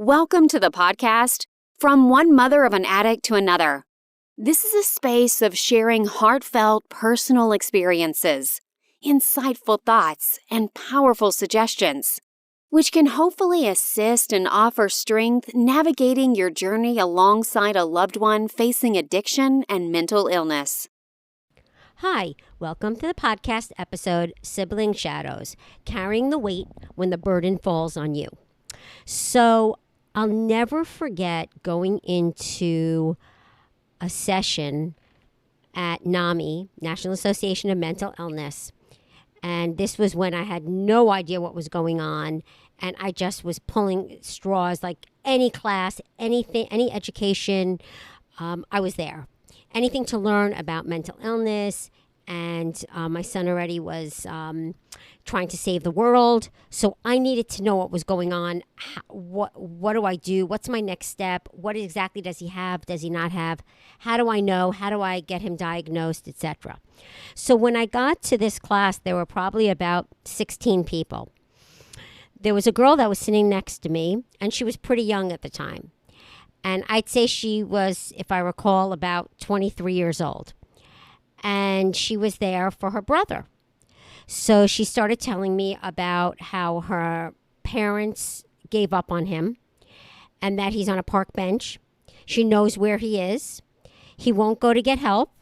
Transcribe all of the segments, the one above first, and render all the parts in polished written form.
Welcome to the podcast, From One Mother of an Addict to Another. This is a space of sharing heartfelt personal experiences, insightful thoughts, and powerful suggestions, which can hopefully assist and offer strength navigating your journey alongside a loved one facing addiction and mental illness. Hi, welcome to the podcast episode, Sibling Shadows, Carrying the Weight When the Burden Falls on You. So I'll never forget going into a session at NAMI, National Association of Mental Illness. And this was when I had no idea what was going on. And I just was pulling straws, like any class, anything, any education, I was there. Anything to learn about mental illness. And my son already was trying to save the world. So I needed to know what was going on. What do I do? What's my next step? What exactly does he have? Does he not have? How do I know? How do I get him diagnosed, etc.? So when I got to this class, there were probably about 16 people. There was a girl that was sitting next to me, and she was pretty young at the time. And I'd say she was, if I recall, about 23 years old. And she was there for her brother. So she started telling me about how her parents gave up on him and that he's on a park bench. She knows where he is. He won't go to get help.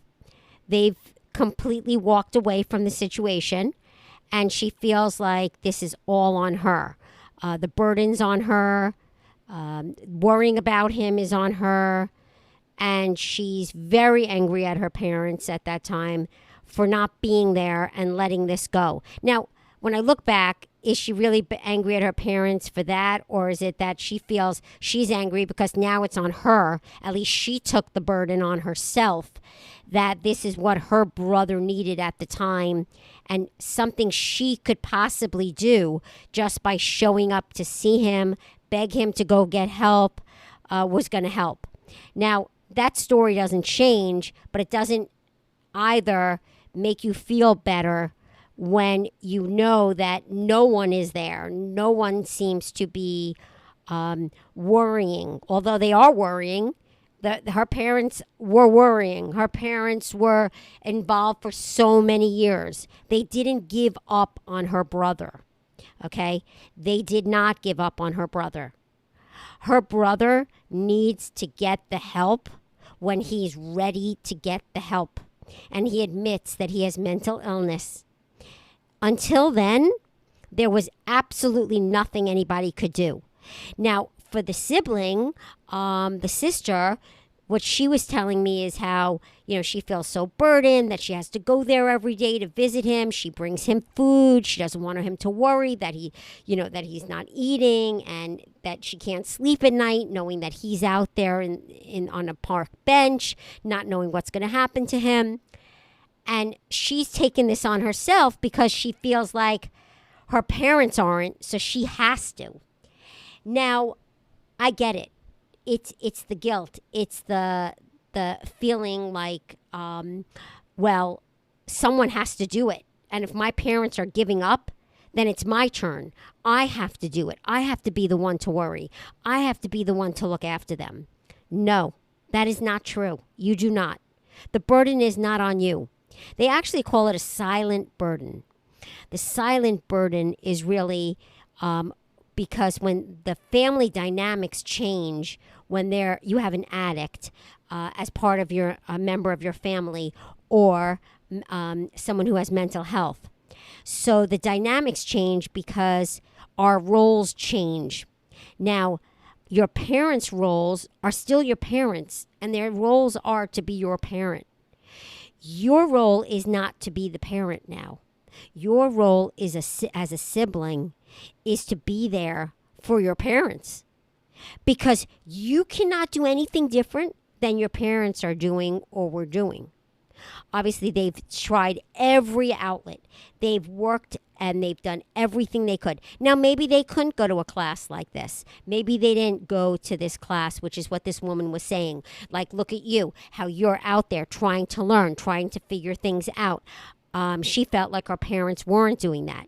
They've completely walked away from the situation, and she feels like this is all on her. The burden's on her. Worrying about him is on her. And she's very angry at her parents at that time for not being there and letting this go. Now, when I look back, is she really angry at her parents for that? Or is it that she feels she's angry because now it's on her? At least she took the burden on herself, that this is what her brother needed at the time and something she could possibly do just by showing up to see him, beg him to go get help, was going to help. Now, that story doesn't change, but it doesn't either make you feel better when you know that no one is there. No one seems to be worrying, although they are worrying. Her parents were worrying. Her parents were involved for so many years. They didn't give up on her brother, okay? They did not give up on her brother. Her brother needs to get the help when he's ready to get the help. And he admits that he has mental illness. Until then, there was absolutely nothing anybody could do. Now, for the sibling, the sister, what she was telling me is how, she feels so burdened that she has to go there every day to visit him. She brings him food. She doesn't want him to worry that that he's not eating and that she can't sleep at night knowing that he's out there on a park bench, not knowing what's going to happen to him. And she's taken this on herself because she feels like her parents aren't, so she has to. Now, I get it. It's the guilt. It's the feeling like, someone has to do it. And if my parents are giving up, then it's my turn. I have to do it. I have to be the one to worry. I have to be the one to look after them. No, that is not true. You do not. The burden is not on you. They actually call it a silent burden. The silent burden is really because when the family dynamics change, when you have an addict as part of a member of your family or someone who has mental health. So the dynamics change because our roles change. Now, your parents' roles are still your parents, and their roles are to be your parent. Your role is not to be the parent now. Your role is as a sibling is to be there for your parents, because you cannot do anything different than your parents are doing or were doing. Obviously, they've tried every outlet. They've worked and they've done everything they could. Now, maybe they couldn't go to a class like this. Maybe they didn't go to this class, which is what this woman was saying. Like, look at you, how you're out there trying to learn, trying to figure things out. She felt like her parents weren't doing that.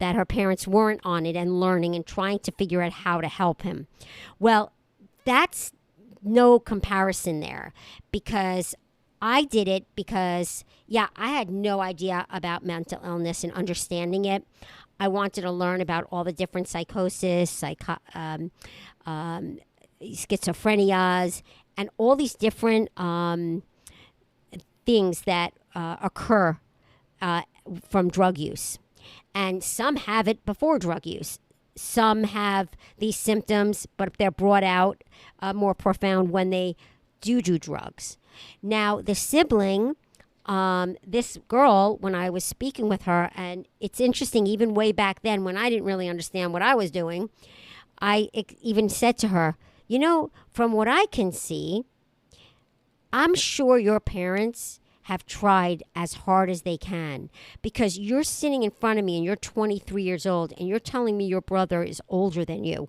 that her parents weren't on it and learning and trying to figure out how to help him. Well, that's no comparison there, because I did it because, I had no idea about mental illness and understanding it. I wanted to learn about all the different psychosis, schizophrenias, and all these different things that occur from drug use. And some have it before drug use. Some have these symptoms, but they're brought out more profound when they do drugs. Now, the sibling, this girl, when I was speaking with her, and it's interesting, even way back then when I didn't really understand what I was doing, I even said to her, from what I can see, I'm sure your parents have tried as hard as they can, because you're sitting in front of me and you're 23 years old and you're telling me your brother is older than you.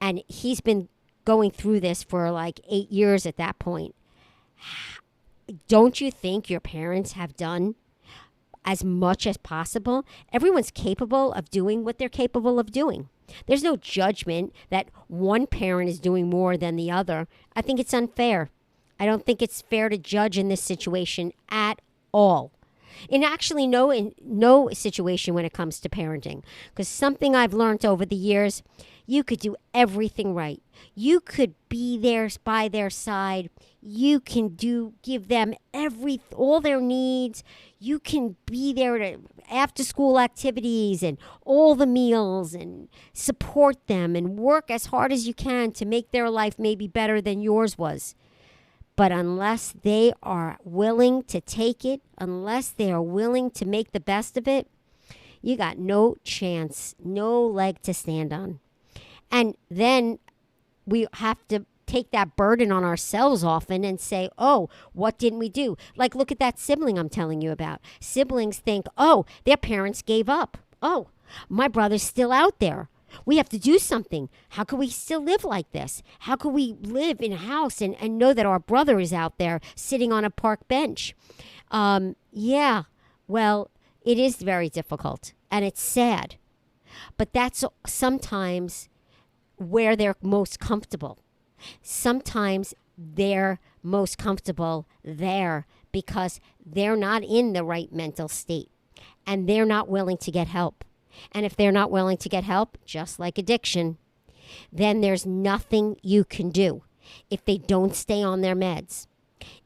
And he's been going through this for like 8 years at that point. Don't you think your parents have done as much as possible? Everyone's capable of doing what they're capable of doing. There's no judgment that one parent is doing more than the other. I think it's unfair. I don't think it's fair to judge in this situation at all. In actually no situation when it comes to parenting. Because something I've learned over the years, you could do everything right. You could be there by their side. You can give them all their needs. You can be there to after school activities and all the meals and support them and work as hard as you can to make their life maybe better than yours was. But unless they are willing to take it, unless they are willing to make the best of it, you got no chance, no leg to stand on. And then we have to take that burden on ourselves often and say, oh, what didn't we do? Like, look at that sibling I'm telling you about. Siblings think, oh, their parents gave up. Oh, my brother's still out there. We have to do something. How can we still live like this? How can we live in a house and know that our brother is out there sitting on a park bench? Well, it is very difficult and it's sad. But that's sometimes where they're most comfortable. Sometimes they're most comfortable there because they're not in the right mental state and they're not willing to get help. And if they're not willing to get help, just like addiction, then there's nothing you can do. If they don't stay on their meds,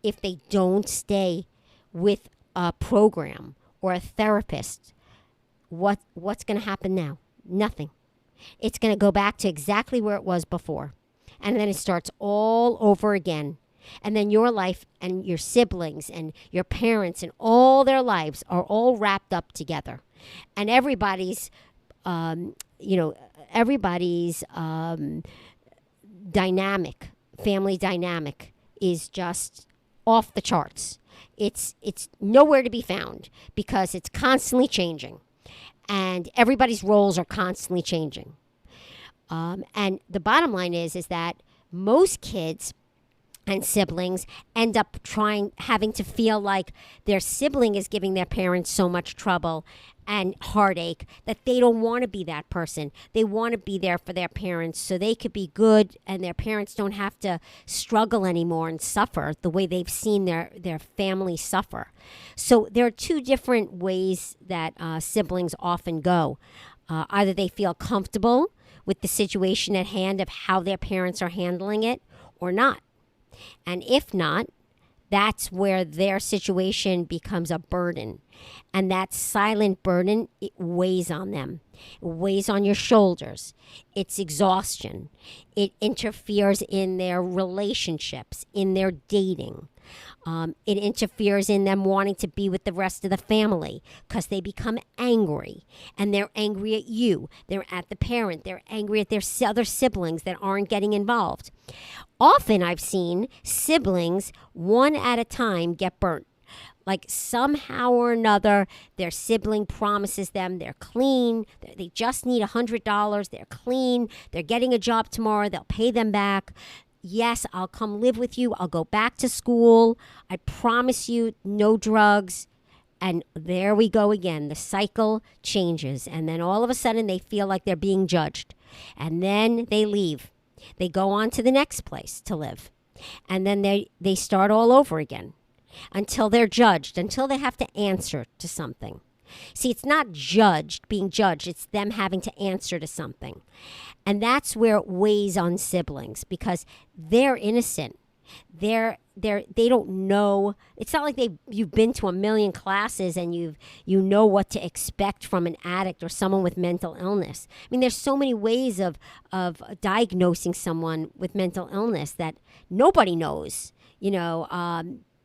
if they don't stay with a program or a therapist, what's going to happen now? Nothing. It's going to go back to exactly where it was before. And then it starts all over again. And then your life and your siblings and your parents and all their lives are all wrapped up together. And everybody's dynamic, family dynamic is just off the charts. It's nowhere to be found because it's constantly changing. And everybody's roles are constantly changing. And the bottom line is that most kids and siblings end up having to feel like their sibling is giving their parents so much trouble and heartache that they don't want to be that person. They want to be there for their parents so they could be good and their parents don't have to struggle anymore and suffer the way they've seen their family suffer. So there are two different ways that siblings often go. Either they feel comfortable with the situation at hand of how their parents are handling it or not. And if not, that's where their situation becomes a burden. And that silent burden, it weighs on them. It weighs on your shoulders. It's exhaustion. It interferes in their relationships, in their dating. It interferes in them wanting to be with the rest of the family because they become angry. And they're angry at you. They're at the parent. They're angry at their other siblings that aren't getting involved. Often I've seen siblings, one at a time, get burnt. Like somehow or another, their sibling promises them they're clean. They just need $100. They're clean. They're getting a job tomorrow. They'll pay them back. Yes, I'll come live with you. I'll go back to school. I promise you no drugs. And there we go again. The cycle changes. And then all of a sudden they feel like they're being judged. And then they leave. They go on to the next place to live. And then they start all over again until they're judged, until they have to answer to something. See, it's not being judged. It's them having to answer to something. And that's where it weighs on siblings because they're innocent. They don't know. It's not like you've been to a million classes and you know what to expect from an addict or someone with mental illness. I mean, there's so many ways of diagnosing someone with mental illness that nobody knows.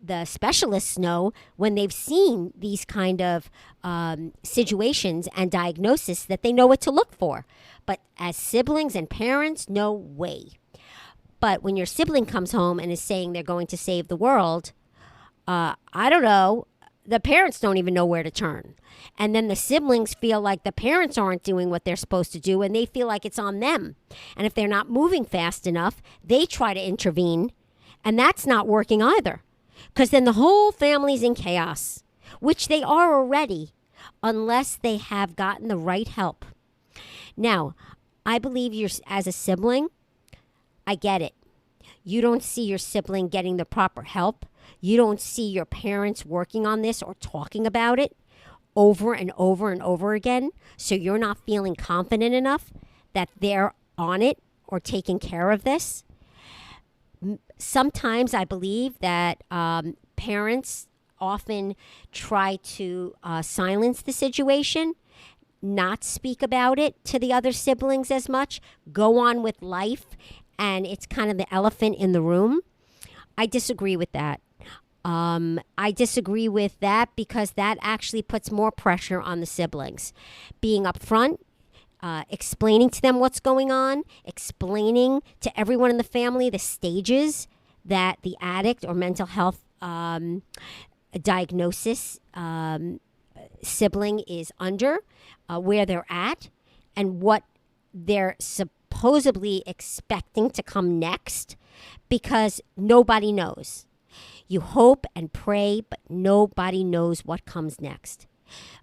The specialists know when they've seen these kind of situations and diagnosis that they know what to look for. But as siblings and parents, no way. But when your sibling comes home and is saying they're going to save the world, I don't know, the parents don't even know where to turn. And then the siblings feel like the parents aren't doing what they're supposed to do and they feel like it's on them. And if they're not moving fast enough, they try to intervene. And that's not working either. Because then the whole family's in chaos, which they are already, unless they have gotten the right help. Now, I believe as a sibling, I get it. You don't see your sibling getting the proper help. You don't see your parents working on this or talking about it over and over and over again. So you're not feeling confident enough that they're on it or taking care of this. Sometimes I believe that parents often try to silence the situation, not speak about it to the other siblings as much, go on with life, and it's kind of the elephant in the room. I disagree with that. I disagree with that because that actually puts more pressure on the siblings. Being upfront, explaining to them what's going on, explaining to everyone in the family the stages that the addict or mental health diagnosis sibling is under, where they're at, and what they're supposedly expecting to come next, because nobody knows. You hope and pray, but nobody knows what comes next.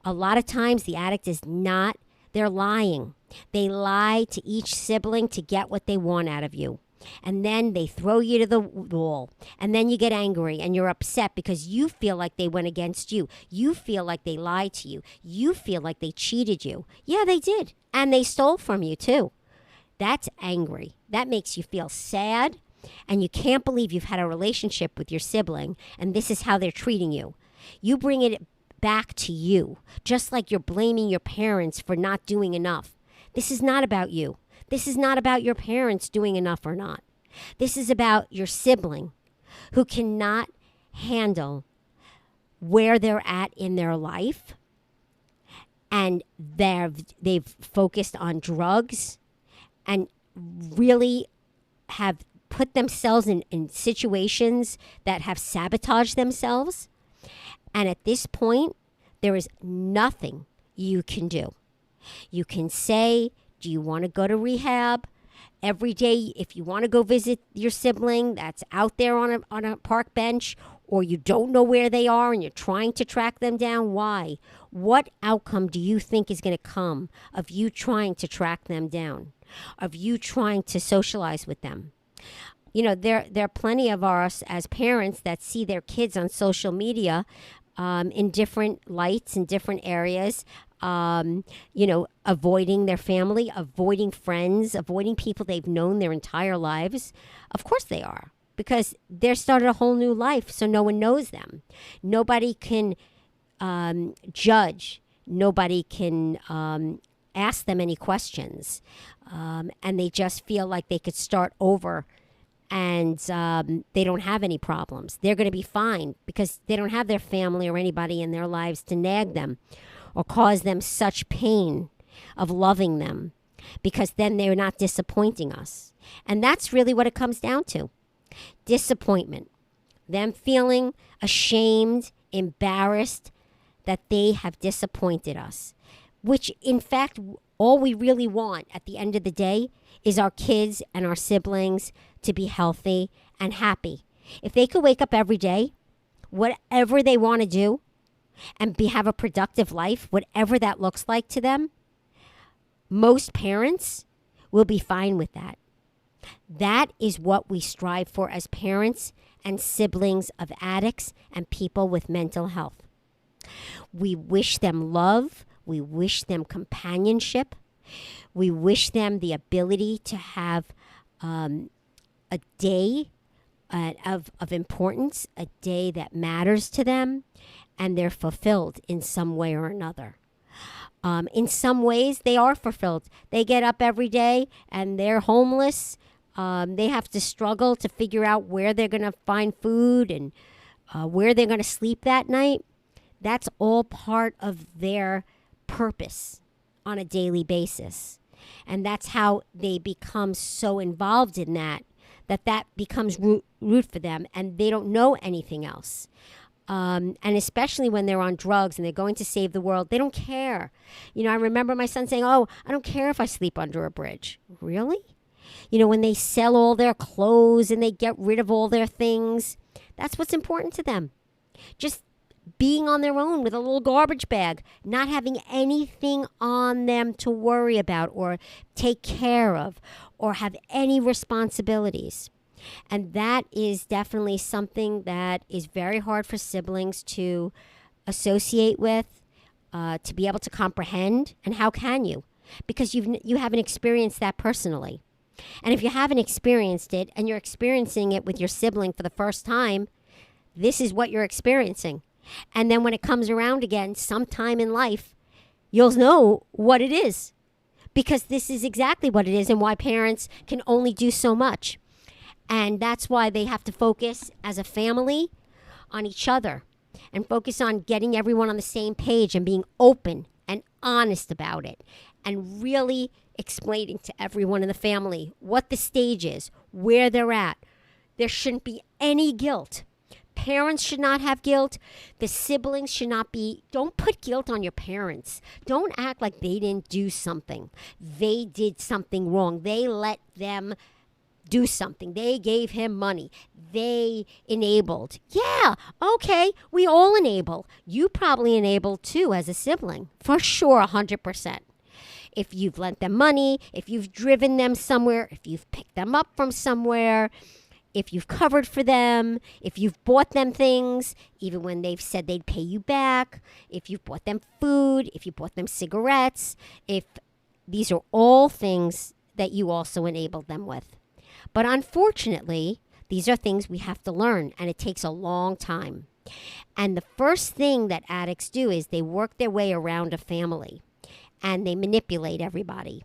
A lot of times the addict is not, they're lying. They lie to each sibling to get what they want out of you. And then they throw you to the wall. And then you get angry and you're upset because you feel like they went against you. You feel like they lied to you. You feel like they cheated you. Yeah, they did. And they stole from you too. That's angry. That makes you feel sad. And you can't believe you've had a relationship with your sibling and this is how they're treating you. You bring it back to you, just like you're blaming your parents for not doing enough. This is not about you. This is not about your parents doing enough or not. This is about your sibling who cannot handle where they're at in their life, and they've focused on drugs and really have put themselves in situations that have sabotaged themselves. And at this point, there is nothing you can do. You can say, do you want to go to rehab? Every day, if you want to go visit your sibling that's out there on a park bench, or you don't know where they are and you're trying to track them down, why? What outcome do you think is going to come of you trying to track them down, of you trying to socialize with them? You know, there are plenty of us as parents that see their kids on social media in different lights, in different areas, avoiding their family, avoiding friends, avoiding people they've known their entire lives. Of course they are, because they're started a whole new life, so no one knows them. Nobody can judge. Nobody can ask them any questions. And they just feel like they could start over and they don't have any problems. They're going to be fine because they don't have their family or anybody in their lives to nag them or cause them such pain of loving them, because then they're not disappointing us. And that's really what it comes down to. Disappointment. Them feeling ashamed, embarrassed that they have disappointed us, which in fact, all we really want at the end of the day is our kids and our siblings to be healthy and happy. If they could wake up every day, whatever they want to do, and have a productive life, whatever that looks like to them, most parents will be fine with that. That is what we strive for as parents and siblings of addicts and people with mental health. We wish them love. We wish them companionship. We wish them the ability to have a day of importance, a day that matters to them, and they're fulfilled in some way or another. In some ways, they are fulfilled. They get up every day and they're homeless. They have to struggle to figure out where they're going to find food and where they're going to sleep that night. That's all part of their purpose on a daily basis. And that's how they become so involved in that becomes root for them, and they don't know anything else. And especially when they're on drugs and they're going to save the world, they don't care. I remember my son saying, "Oh, I don't care if I sleep under a bridge." Really? When they sell all their clothes and they get rid of all their things, that's what's important to them. Just being on their own with a little garbage bag, not having anything on them to worry about or take care of or have any responsibilities. And that is definitely something that is very hard for siblings to associate with, to be able to comprehend. And how can you? Because you haven't experienced that personally. And if you haven't experienced it and you're experiencing it with your sibling for the first time, this is what you're experiencing. And then when it comes around again sometime in life, you'll know what it is. Because this is exactly what it is and why parents can only do so much. And that's why they have to focus as a family on each other and focus on getting everyone on the same page and being open and honest about it and really explaining to everyone in the family what the stage is, where they're at. There shouldn't be any guilt. Parents should not have guilt. The siblings should not be. Don't put guilt on your parents. Don't act like they didn't do something. They did something wrong. They let them do something. They gave him money. They enabled. Yeah, okay, we all enable. You probably enabled too as a sibling, for sure, 100%. If you've lent them money, if you've driven them somewhere, if you've picked them up from somewhere, if you've covered for them, if you've bought them things, even when they've said they'd pay you back, if you've bought them food, if you bought them cigarettes, if these are all things that you also enabled them with. But unfortunately, these are things we have to learn, and it takes a long time. And the first thing that addicts do is they work their way around a family, and they manipulate everybody.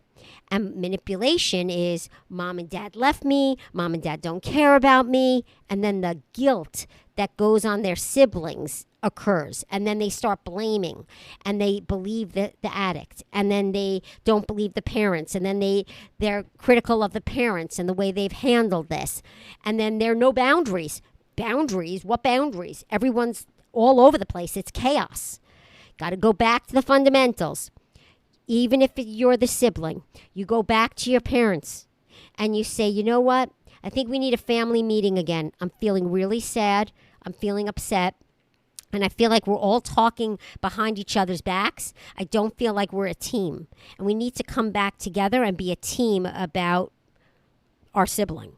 And manipulation is, mom and dad left me, mom and dad don't care about me, and then the guilt that goes on their siblings occurs, and then they start blaming, and they believe the addict, and then they don't believe the parents, and then they're critical of the parents and the way they've handled this, and then there are no boundaries. Boundaries? What boundaries? Everyone's all over the place. It's chaos. Got to go back to the fundamentals. Even if you're the sibling, you go back to your parents and you say, you know what? I think we need a family meeting again. I'm feeling really sad. I'm feeling upset. And I feel like we're all talking behind each other's backs. I don't feel like we're a team. And we need to come back together and be a team about our sibling.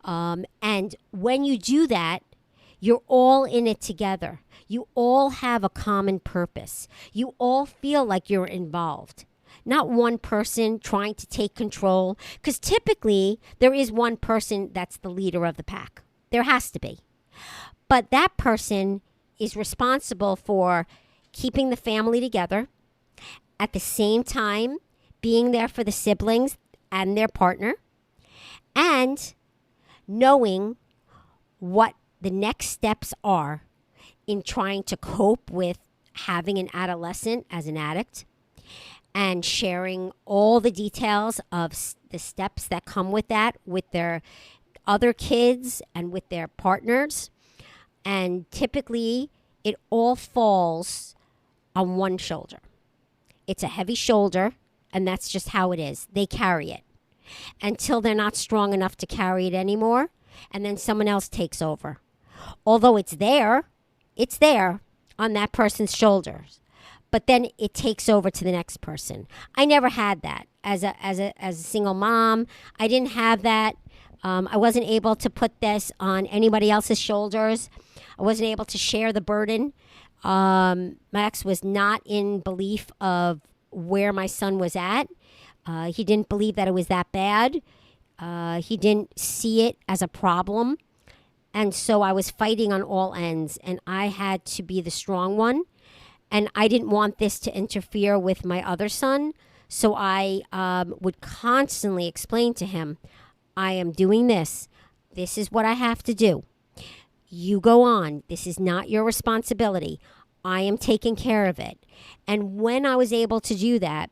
And when you do that, you're all in it together. You all have a common purpose. You all feel like you're involved. Not one person trying to take control. Because typically, there is one person that's the leader of the pack. There has to be. But that person is responsible for keeping the family together, at the same time being there for the siblings and their partner, and knowing what the next steps are in trying to cope with having an adolescent as an addict, and sharing all the details of the steps that come with that with their other kids and with their partners. And typically, it all falls on one shoulder. It's a heavy shoulder, and that's just how it is. They carry it until they're not strong enough to carry it anymore, and then someone else takes over. Although it's there on that person's shoulders, but then it takes over to the next person. I never had that as a single mom. I didn't have that. I wasn't able to put this on anybody else's shoulders. I wasn't able to share the burden. Max was not in belief of where my son was at. He didn't believe that it was that bad. He didn't see it as a problem. And so I was fighting on all ends, and I had to be the strong one. And I didn't want this to interfere with my other son. So I would constantly explain to him, I am doing this. This is what I have to do. You go on. This is not your responsibility. I am taking care of it. And when I was able to do that,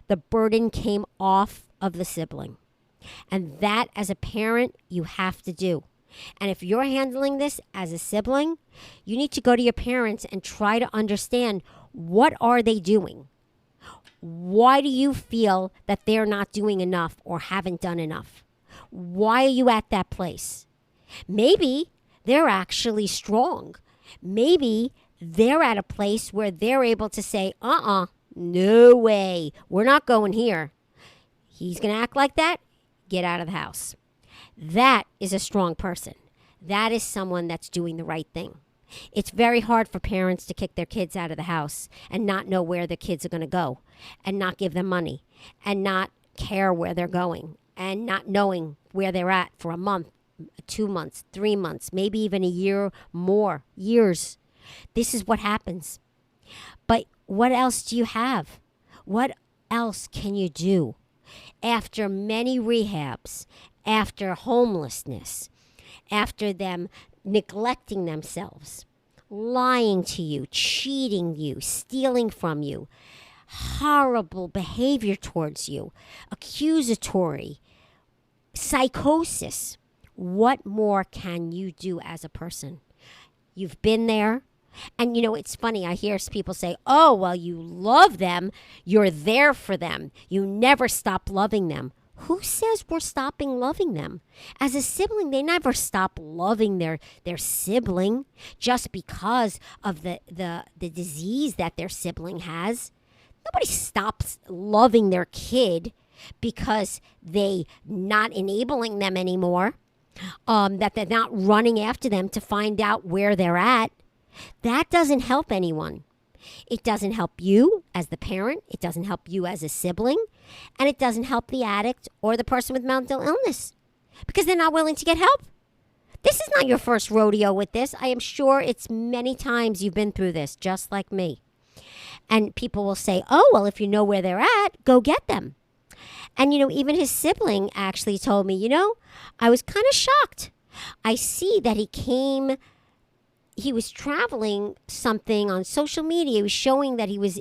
the burden came off of the sibling. And that, as a parent, you have to do. And if you're handling this as a sibling, you need to go to your parents and try to understand, what are they doing? Why do you feel that they're not doing enough or haven't done enough? Why are you at that place? Maybe they're actually strong. Maybe they're at a place where they're able to say, no way, we're not going here. He's going to act like that? Get out of the house. That is a strong person. That is someone that's doing the right thing. It's very hard for parents to kick their kids out of the house and not know where their kids are going to go, and not give them money, and not care where they're going, and not knowing where they're at for a month, 2 months, 3 months, maybe even a year, more years. This is what happens. But what else do you have? What else can you do? After many rehabs, after homelessness, after them neglecting themselves, lying to you, cheating you, stealing from you, horrible behavior towards you, accusatory, psychosis, what more can you do as a person? You've been there. And, it's funny. I hear people say, oh, well, you love them. You're there for them. You never stop loving them. Who says we're stopping loving them? As a sibling, they never stop loving their sibling just because of the disease that their sibling has. Nobody stops loving their kid because they not enabling them anymore, that they're not running after them to find out where they're at. That doesn't help anyone. It doesn't help you as the parent. It doesn't help you as a sibling. And it doesn't help the addict or the person with mental illness because they're not willing to get help. This is not your first rodeo with this. I am sure it's many times you've been through this, just like me. And people will say, oh, well, if you know where they're at, go get them. And, even his sibling actually told me, I was kind of shocked. I see that he was traveling something on social media. He was showing that he was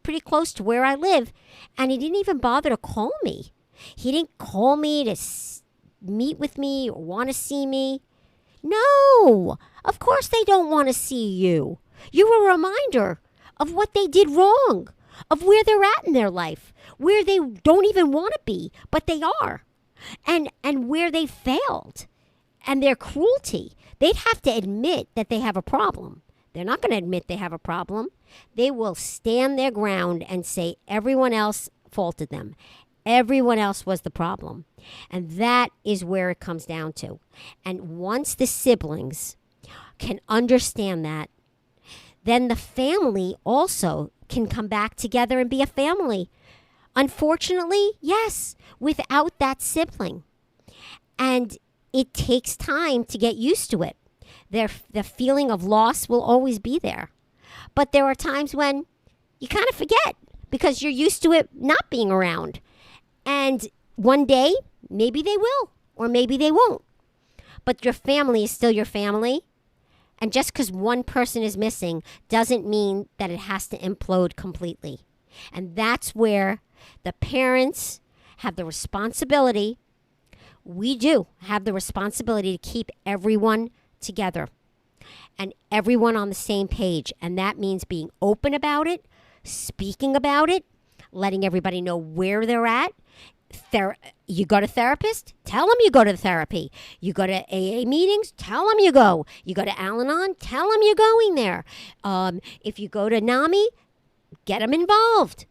pretty close to where I live, and he didn't even bother to call me. He didn't call me to meet with me or want to see me. No, of course they don't want to see you. You're a reminder of what they did wrong, of where they're at in their life, where they don't even want to be, but they are, and where they failed, and their cruelty. They'd have to admit that they have a problem. They're not going to admit they have a problem. They will stand their ground and say everyone else faulted them. Everyone else was the problem. And that is where it comes down to. And once the siblings can understand that, then the family also can come back together and be a family. Unfortunately, yes, without that sibling. And it takes time to get used to it. The feeling of loss will always be there. But there are times when you kind of forget because you're used to it not being around. And one day, maybe they will, or maybe they won't. But your family is still your family. And just because one person is missing doesn't mean that it has to implode completely. And that's where the parents have the responsibility. We do have the responsibility to keep everyone together and everyone on the same page. And that means being open about it, speaking about it, letting everybody know where they're at, You go to therapist, tell them you go to therapy. You go to AA meetings, tell them you go. You go to Al-Anon, tell them you're going there. If you go to NAMI, get them involved.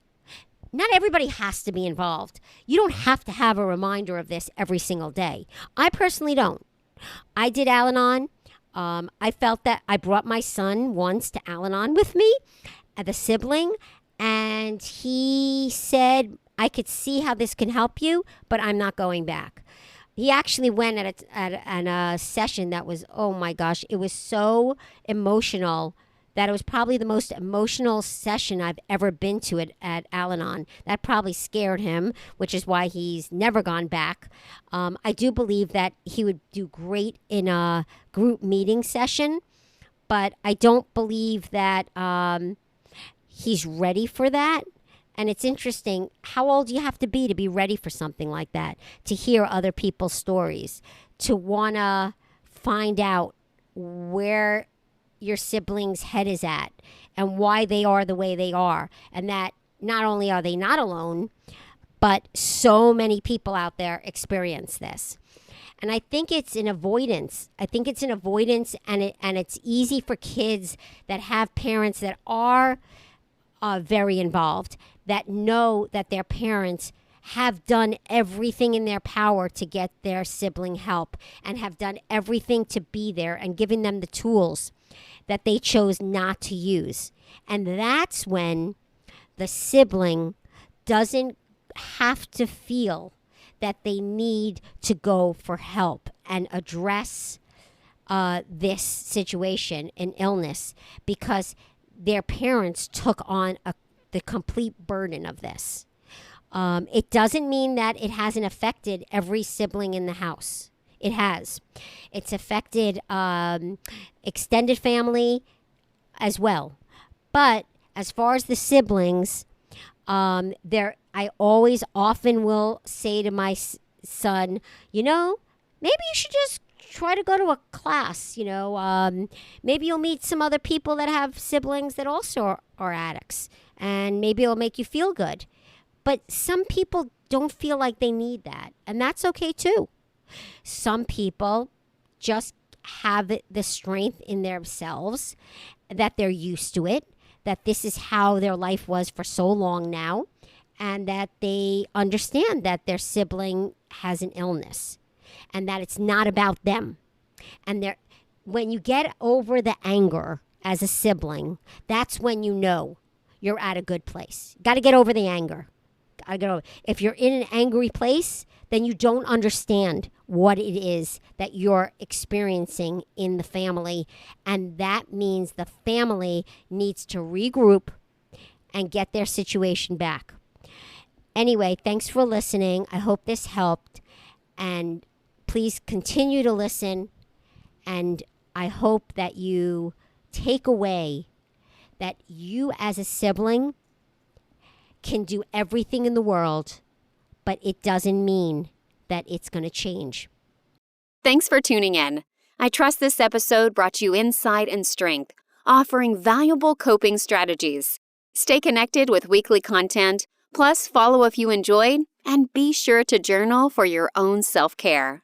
Not everybody has to be involved. You don't have to have a reminder of this every single day. I personally don't. I did Al-Anon. I felt that I brought my son once to Al-Anon with me at the Sibling, and he said, I could see how this can help you, but I'm not going back. He actually went at a session that was, oh my gosh, it was so emotional that it was probably the most emotional session I've ever been to at Al-Anon. That probably scared him, which is why he's never gone back. I do believe that he would do great in a group meeting session, but I don't believe that he's ready for that. And it's interesting, how old do you have to be ready for something like that? To hear other people's stories, to want to find out where your sibling's head is at and why they are the way they are. And that not only are they not alone, but so many people out there experience this. And I think it's an avoidance. And it's easy for kids that have parents that are very involved, that know that their parents have done everything in their power to get their sibling help and have done everything to be there and giving them the tools that they chose not to use. And that's when the sibling doesn't have to feel that they need to go for help and address this situation, an illness, because their parents took on the complete burden of this. It doesn't mean that it hasn't affected every sibling in the house. It has. It's affected extended family as well. But as far as the siblings, I always often will say to my son, maybe you should just try to go to a class, maybe you'll meet some other people that have siblings that also are addicts, and maybe it'll make you feel good. But some people don't feel like they need that, and that's okay too. Some people just have the strength in themselves that they're used to it, that this is how their life was for so long now, and that they understand that their sibling has an illness and that it's not about them. And when you get over the anger as a sibling, that's when you know you're at a good place. Got to get over the anger. If you're in an angry place, then you don't understand what it is that you're experiencing in the family. And that means the family needs to regroup and get their situation back. Anyway, thanks for listening. I hope this helped. And please continue to listen. And I hope that you take away that you as a sibling can do everything in the world, but it doesn't mean that it's going to change. Thanks for tuning in. I trust this episode brought you insight and strength, offering valuable coping strategies. Stay connected with weekly content, plus follow if you enjoyed, and be sure to journal for your own self-care.